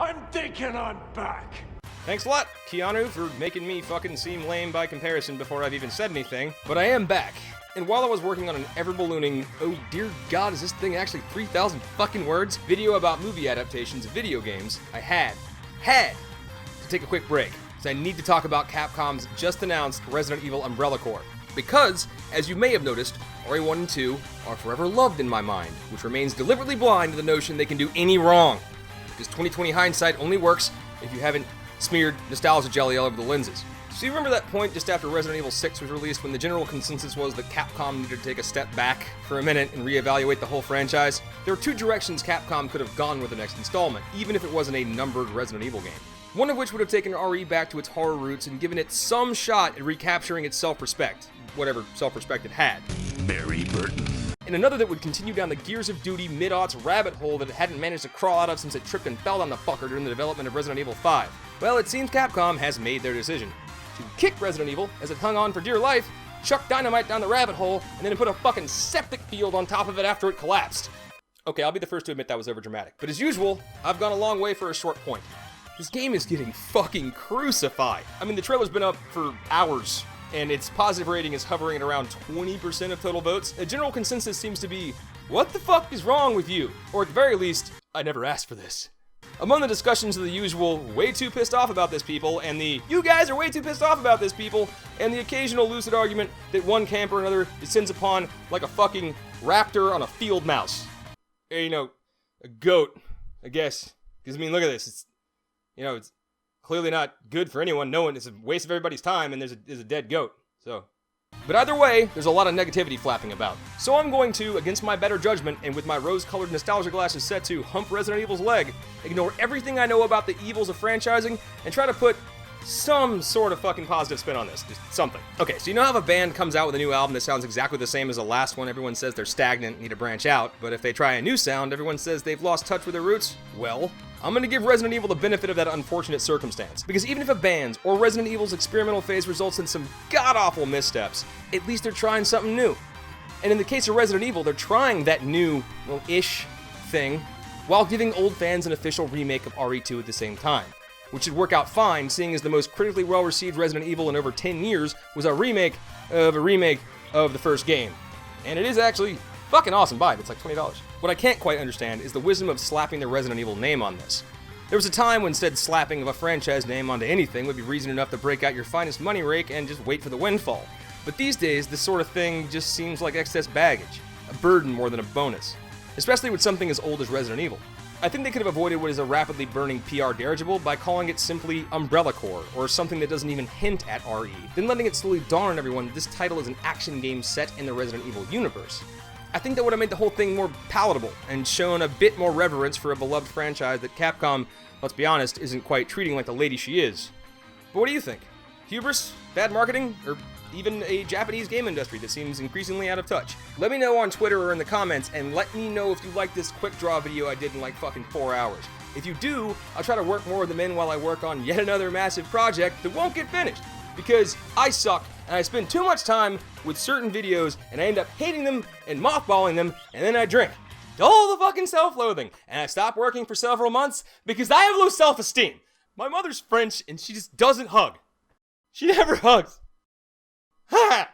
I'm thinking I'm back. Thanks a lot, Keanu, for making me fucking seem lame by comparison before I've even said anything. But I am back. And while I was working on an ever-ballooning, oh dear God, is this thing actually 3,000 fucking words? Video about movie adaptations of video games, I had to take a quick break, because I need to talk about Capcom's just announced Resident Evil Umbrella Corps. Because, as you may have noticed, RE1 and 2 are forever loved in my mind, which remains deliberately blind to the notion they can do any wrong. Because 2020 hindsight only works if you haven't smeared nostalgia jelly all over the lenses. So you remember that point just after Resident Evil 6 was released when the general consensus was that Capcom needed to take a step back for a minute and reevaluate the whole franchise? There were two directions Capcom could have gone with the next installment, even if it wasn't a numbered Resident Evil game. One of which would have taken RE back to its horror roots and given it some shot at recapturing its self-respect, whatever self-respect it had. Mary Burton. And another that would continue down the Gears of Duty mid-aughts rabbit hole that it hadn't managed to crawl out of since it tripped and fell down the fucker during the development of Resident Evil 5. Well, it seems Capcom has made their decision. To kick Resident Evil as it hung on for dear life, chuck dynamite down the rabbit hole, and then put a fucking septic field on top of it after it collapsed. Okay, I'll be the first to admit that was overdramatic. But as usual, I've gone a long way for a short point. This game is getting fucking crucified. I mean, the trailer's been up for hours, and its positive rating is hovering at around 20% of total votes. A general consensus seems to be, what the fuck is wrong with you? Or at the very least, I never asked for this. Among the discussions of the usual, way too pissed off about this people, and the, you guys are way too pissed off about this people, and the occasional lucid argument that one camp or another descends upon like a fucking raptor on a field mouse. Or, you know, a goat, I guess. Because, I mean, look at this. It's clearly not good for anyone knowing it's a waste of everybody's time and there's a dead goat, so. But either way, there's a lot of negativity flapping about. So I'm going to, against my better judgment and with my rose-colored nostalgia glasses set to hump Resident Evil's leg, ignore everything I know about the evils of franchising and try to put some sort of fucking positive spin on this. Just something. Okay, so you know how if a band comes out with a new album that sounds exactly the same as the last one, everyone says they're stagnant and need to branch out, but if they try a new sound, everyone says they've lost touch with their roots? Well, I'm gonna give Resident Evil the benefit of that unfortunate circumstance. Because even if a band's or Resident Evil's experimental phase results in some god-awful missteps, at least they're trying something new. And in the case of Resident Evil, they're trying that new, well-ish thing, while giving old fans an official remake of RE2 at the same time. Which should work out fine, seeing as the most critically well-received Resident Evil in over 10 years was a remake of the first game. And it is actually fucking awesome. Buy it, it's like $20. What I can't quite understand is the wisdom of slapping the Resident Evil name on this. There was a time when said slapping of a franchise name onto anything would be reason enough to break out your finest money rake and just wait for the windfall. But these days, this sort of thing just seems like excess baggage, a burden more than a bonus, especially with something as old as Resident Evil. I think they could have avoided what is a rapidly burning PR dirigible by calling it simply Umbrella Corps, or something that doesn't even hint at RE, then letting it slowly dawn on everyone that this title is an action game set in the Resident Evil universe. I think that would have made the whole thing more palatable, and shown a bit more reverence for a beloved franchise that Capcom, let's be honest, isn't quite treating like the lady she is. But what do you think? Hubris? Bad marketing? Or even a Japanese game industry that seems increasingly out of touch? Let me know on Twitter or in the comments, and let me know if you like this quick draw video I did in like fucking 4 hours. If you do, I'll try to work more of them in while I work on yet another massive project that won't get finished. Because I suck, and I spend too much time with certain videos, and I end up hating them and mothballing them, and then I drink. All the fucking self-loathing. And I stop working for several months because I have low self-esteem. My mother's French, and she just doesn't hug. She never hugs. Ha!